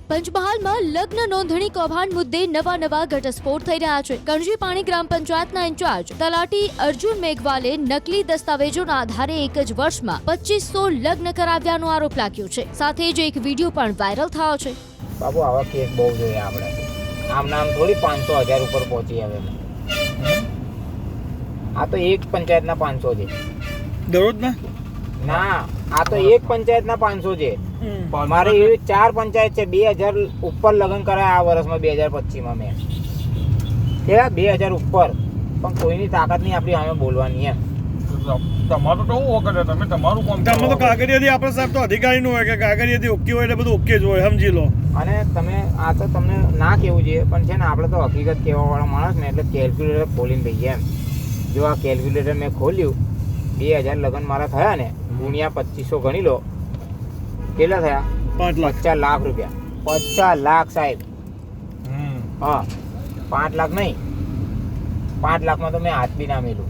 પંચમહાલમાં લગ્ન નોંધણી કૌભાંડ મુદ્દે નવા ઘટસ્ફોટ થઈ રહ્યા છે। કણજીપાણી ગ્રામ પંચાયતના ઇન્ચાર્જ તલાટી અર્જુન મેઘવાલે નકલી દસ્તાવેજોના આધારે એક જ વર્ષમાં 2500 લગ્ન કરાવ્યાનો આરોપ લાગ્યો છે। સાથે જ એક વિડીયો પણ વાયરલ થયો છે। બાબુ આવા કેસ બહુ જોઈએ આપણે, આમ નામ થોડી 500,000 ઉપર પહોંચી આવે। આ તો એક પંચાયતના 500 છે દરરોજના ના, આ તો એક પંચાયતના 500 છે। મારે એવી 4 પંચાયત છે, 2000 ઉપર લગ્ન કરાયા આ વર્ષમાં 2025માં મેં કેવા 2000 ઉપર, પણ કોઈની તાકાત નહીં આપણી સામે બોલવાની એમ। તમારું તો શું વખત તમે તમારું કામ તમે તો કાગળિયાથી આપણે સાહેબ તો અધિકારીનું હોય કે કાગળિયાથી ઓકે હોય એટલે બધું ઓકે જ હોય, સમજી લો। અને તમે આ તો તમને ના કહેવું જોઈએ, પણ છે ને આપણે તો હકીકત કહેવાવાળા માણસ ને એટલે કેલ્ક્યુલેટર ખોલીને દઈએ એમ। જો આ કેલ્ક્યુલેટર મેં ખોલ્યું, 2000 લગ્ન મારા થયા ને ગુણ્યા 2500 ગણી લો, કેટલા થયા? 50 લાખ રૂપિયા। 50 લાખ સાહેબ। હા, 5 લાખ નહીં, 5 લાખમાં તો મેં હાથ બી ના મેલું।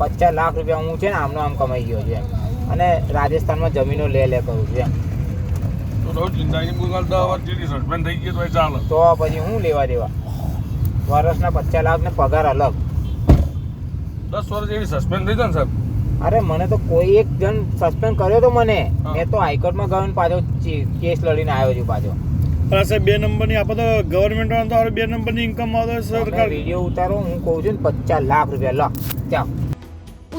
50 લાખ રૂપિયા હું છે ને આમનો આમ કમાઈ ગયો છું એમ। અને રાજસ્થાનમાં જમીનો લે કરું છું એમ। તો પછી હું લેવા દેવા? વર્ષના 50 લાખ ને પગાર અલગ। 10 વર્ષ જેવી સસ્પેન્ડ થઈ જાય ને સાહેબ? અરે મને તો કોઈ એક જણ સસ્પેન્ડ કર્યો તો મને, મેં તો હાઈકોર્ટમાં ગયો ને પાછો કેસ લડીને આવ્યો છું પાછો। પણ સાહેબ 2 નંબરની આપણે તો ગવર્મેન્ટ તો 2 નંબરની ઇન્કમ આવે સરકાર વિડીયો ઉતારો, હું કહું છું ને 50 લાખ રૂપિયા લો ચાલ।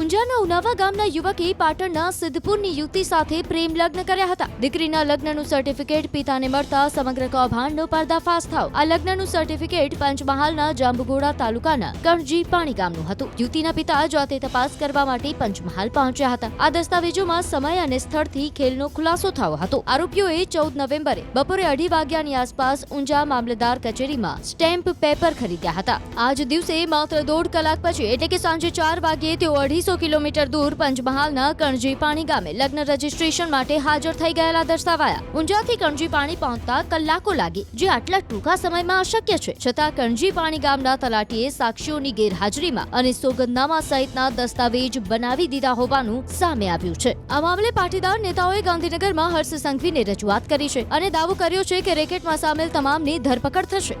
ઊંઝાના ઉનાવા ગામના યુવકે પાટણના સિદ્ધપુરની યુવતી સાથે પ્રેમ લગ્ન કર્યા હતા। દીકરીના લગ્નનું સર્ટિફિકેટ પિતાને મળતા સમગ્ર કૌભાંડનો પર્દાફાશ થયો। આ લગ્નનું સર્ટિફિકેટ પંચમહાલના જાંબુઘોડા તાલુકાના કણજીપાણી ગામનું હતું। યુવતીના પિતા જાતે તપાસ કરવા માટે પંચમહાલ પહોંચ્યા હતા। આ દસ્તાવેજોમાં સમય અને સ્થળથી ખેલનો ખુલાસો થયો હતો। આરોપીઓએ 14 નવેમ્બરે બપોરે 2:30 વાગ્યાની આસપાસ ઊંઝા મામલતદાર કચેરીમાં સ્ટેમ્પ પેપર ખરીદ્યા હતા। આ જ દિવસે માત્ર 1.5 કલાક પછી એટલે કે સાંજે 4 વાગ્યે તેઓ 250 કિલોમીટર દૂર પંચમહાલના કણજીપાણી ગામે લગ્ન રજીસ્ટ્રેશન માટે હાજર થઈ ગયેલા દર્શાવાયા। ઊંઝાથી કણજીપાણી પહોંચતા કલાકો લાગી, જે આટલા ટૂંકા સમયમાં અશક્ય છે। છતાં કણજીપાણી ગામના તલાટીએ સાક્ષીઓની ગેરહાજરીમાં અને સોગંદનામા સહિતના દસ્તાવેજ બનાવી દીધા હોવાનું સામે આવ્યું છે। આ મામલે પાટીદાર નેતાઓએ ગાંધીનગરમાં હર્ષ સંઘવીને રજૂઆત કરી છે અને દાવો કર્યો છે કે રેકેટમાં સામેલ તમામની ધરપકડ થશે।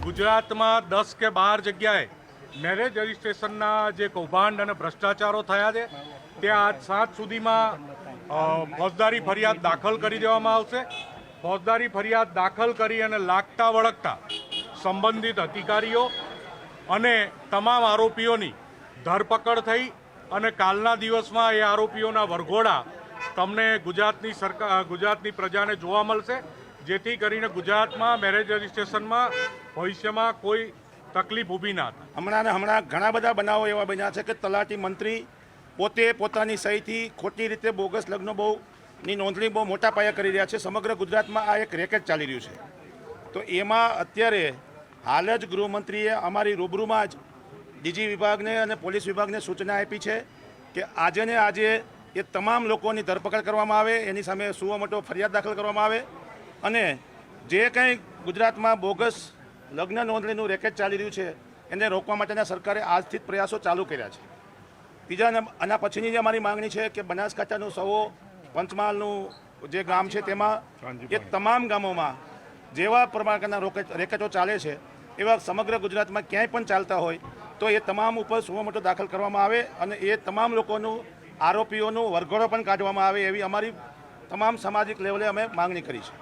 ગુજરાતમાં 10 કે 12 જગ્યાએ મેરેજ રજિસ્ટ્રેશનના જે કૌભાંડ અને ભ્રષ્ટાચારો થયા છે ત્યાં આજ 7 સુધીમાં ફોજદારી ફરિયાદ દાખલ કરી દેવામાં આવશે। ફોજદારી ફરિયાદ દાખલ કરી અને લાગતા વળગતા સંબંધિત અધિકારીઓ અને તમામ આરોપીઓની ધરપકડ થઈ અને કાલના દિવસમાં એ આરોપીઓના વરઘોડા તમને ગુજરાતની પ્રજાને જોવા મળશે, જેથી કરીને ગુજરાતમાં મેરેજ રજિસ્ટ્રેશનમાં ભવિષ્યમાં કોઈ તકલીફ ઊભી ના થાય। હમણાં ઘણા બધા બનાવો એવા બન્યા છે કે તલાટી મંત્રી પોતે પોતાની સહીથી ખોટી રીતે બોગસ લગ્નો ની નોંધણી બહુ મોટા પાયે કરી રહ્યા છે। સમગ્ર ગુજરાતમાં આ એક રેકેટ ચાલી રહ્યું છે। તો એમાં અત્યારે હાલ જ ગૃહમંત્રીએ અમારી રૂબરૂમાં જ ડીજી વિભાગને અને પોલીસ વિભાગને સૂચના આપી છે કે આજે ને આજે એ તમામ લોકોની ધરપકડ કરવામાં આવે, એની સામે સુઓ મોટો ફરિયાદ દાખલ કરવામાં આવે અને જે કંઈ ગુજરાતમાં બોગસ લગ્ન નોંધણીનું રેકેટ ચાલી રહ્યું છે એને રોકવા માટેના સરકારે આજથી જ પ્રયાસો ચાલુ કર્યા છે। બીજા આના પછીની જે અમારી માંગણી છે કે બનાસકાંઠાનું સવો પંચમહાલનું જે ગામ છે તેમાં એ તમામ ગામોમાં જેવા પ્રમાણના રેકેટો ચાલે છે એવા સમગ્ર ગુજરાતમાં ક્યાંય પણ ચાલતા હોય તો એ તમામ ઉપર સુઓ મોટો દાખલ કરવામાં આવે અને એ તમામ લોકોનું આરોપીઓનું વરઘોડો પણ કાઢવામાં આવે, એવી અમારી તમામ સામાજિક લેવલે અમે માંગણી કરી છે।